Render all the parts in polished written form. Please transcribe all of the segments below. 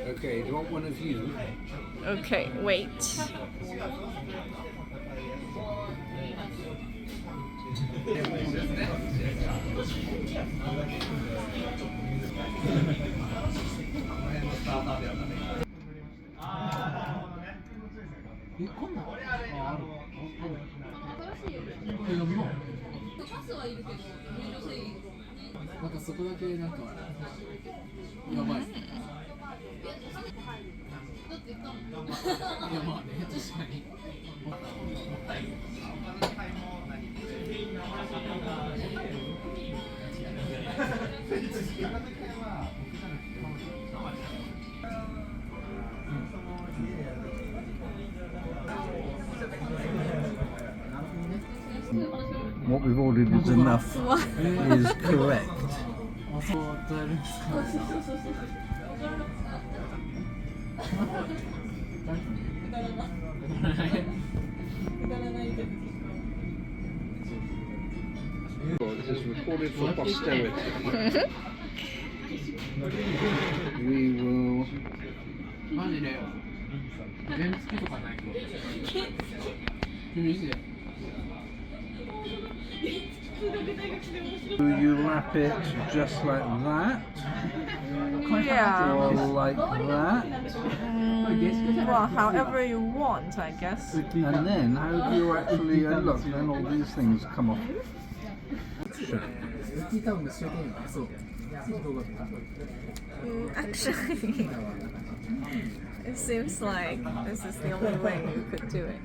Okay, do you want one of you? Okay, wait. What we've ordered is enough. Is correct. This is recorded for posterity. We will. Do you wrap it just like that? Yeah. Or like that? Well, however you want, I guess. And then how do you actually look? Then all these things come off. Actually, it seems like this is the only way you could do it.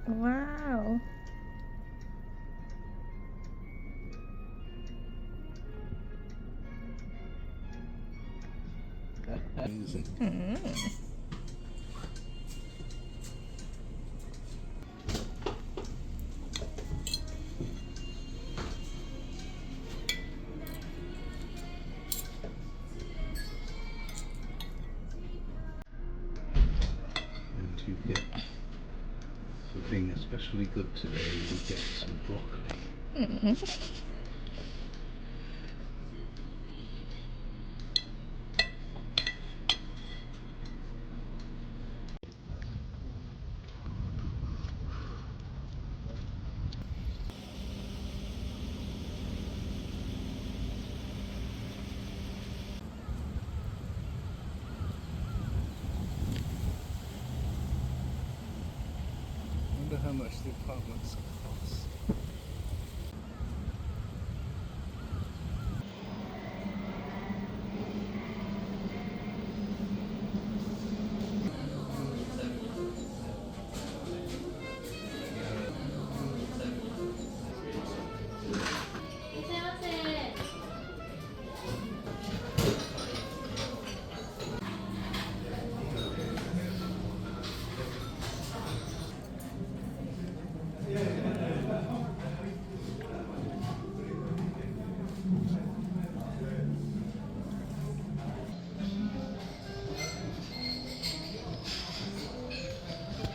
Wow. Amazing. And you get, for being especially good today, you get some broccoli. I wonder how much the apartments cost.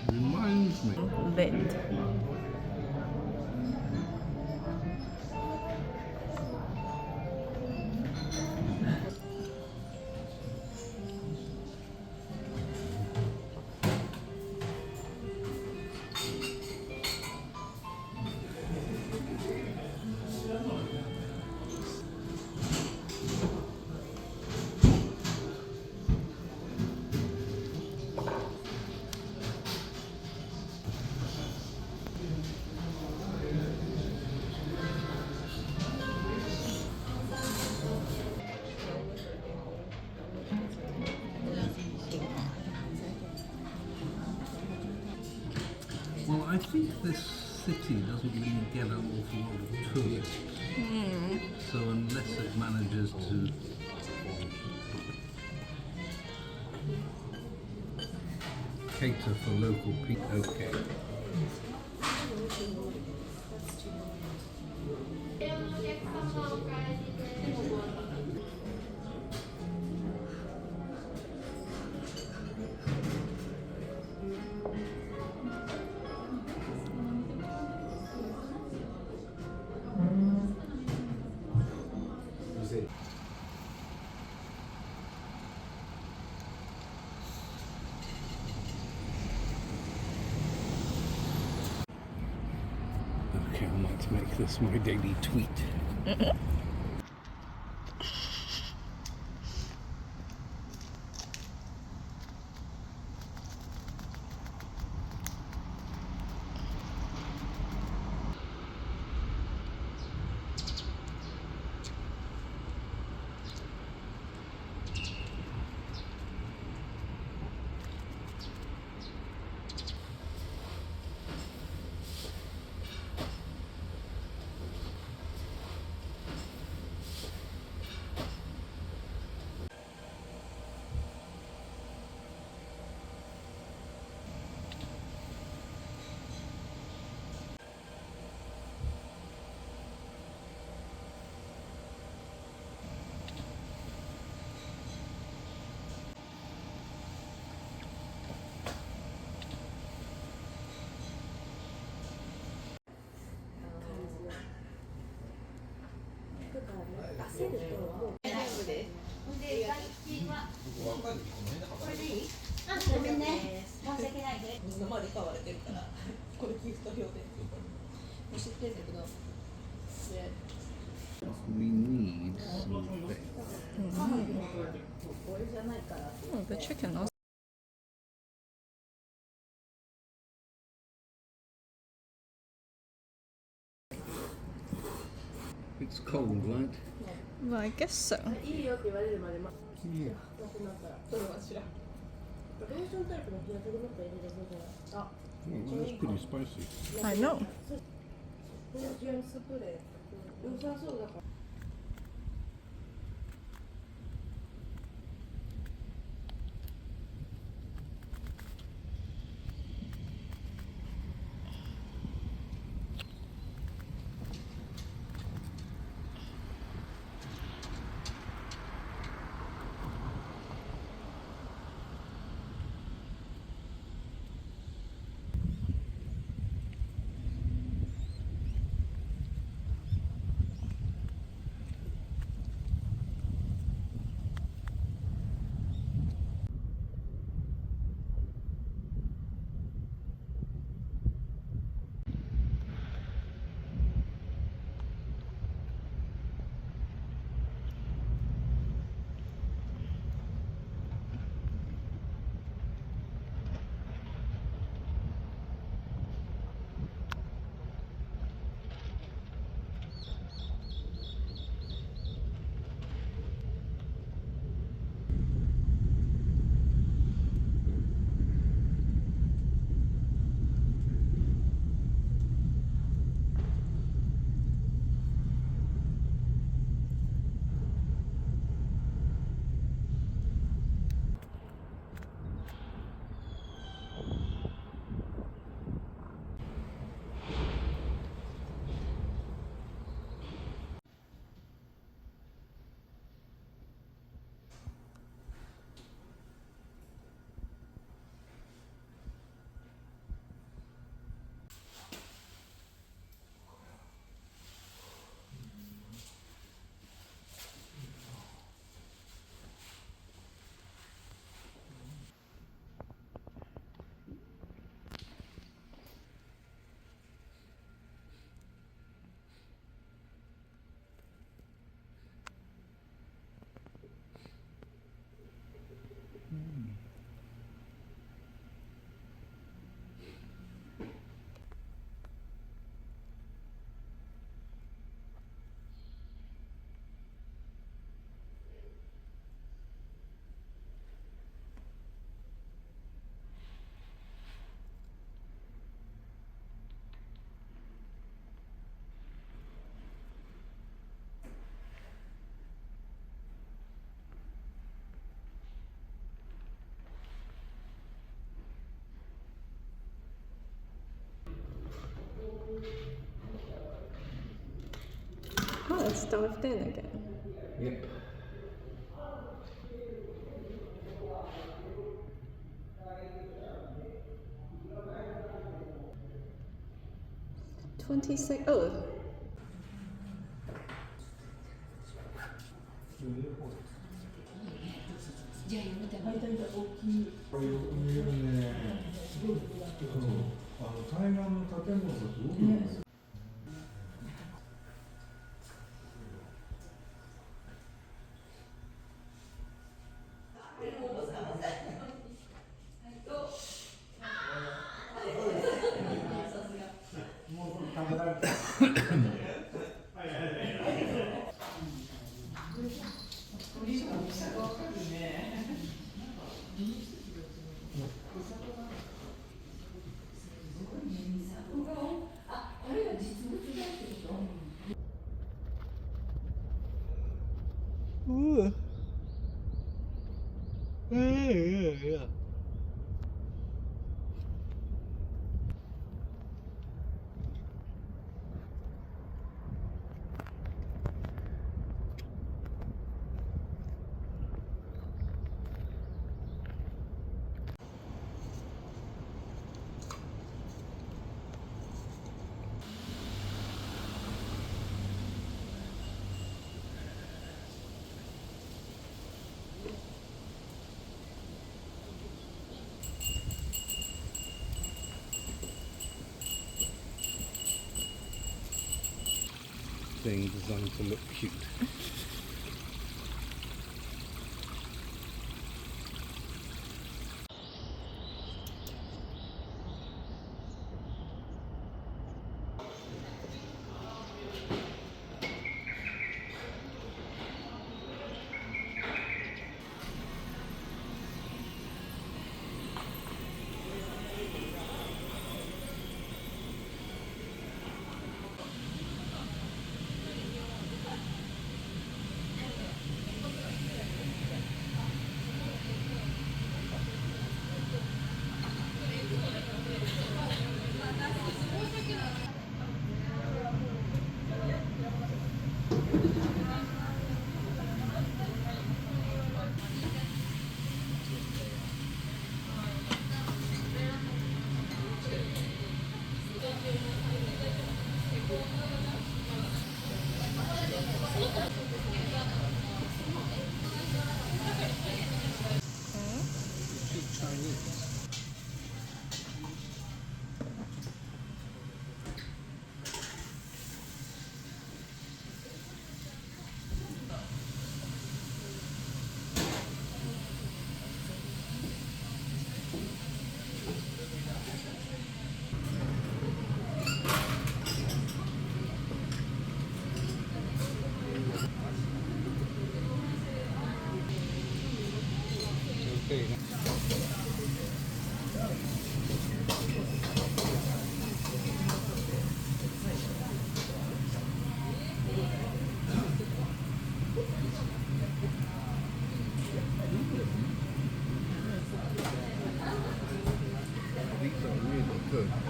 Reminds me. Lid. Well, I think this city doesn't really get an awful lot of tourists. So unless it manages to cater for local people, okay. Okay, I might make this my daily tweet. We need something. Oh, the chicken also. It's cold, right? Well, I guess so. Yeah. That's pretty spicy. I know. Oh, it's stuffed in again. Yep. Oh. Ooh. Yeah. Thing designed to look cute. good.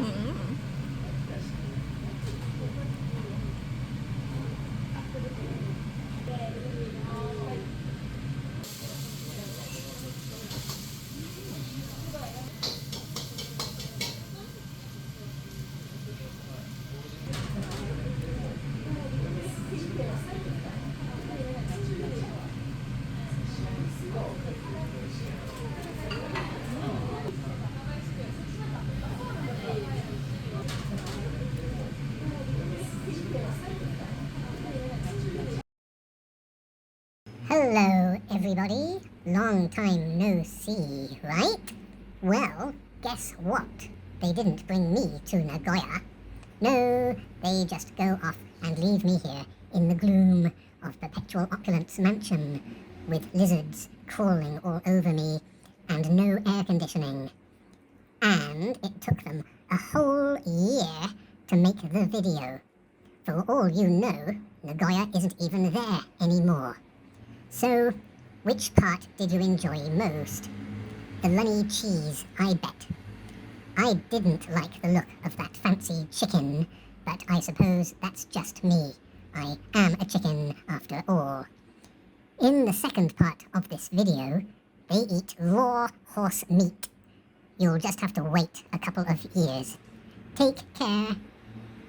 Hello, everybody. Long time no see, right? Well, guess what? They didn't bring me to Nagoya. No, they just go off and leave me here in the gloom of Perpetual Opulence Mansion with lizards crawling all over me and no air conditioning. And it took them a whole year to make the video. For all you know, Nagoya isn't even there anymore. So, which part did you enjoy most? The lunny cheese, I bet. I didn't like the look of that fancy chicken, but I suppose that's just me. I am a chicken after all. In the second part of this video, they eat raw horse meat. You'll just have to wait a couple of years. Take care.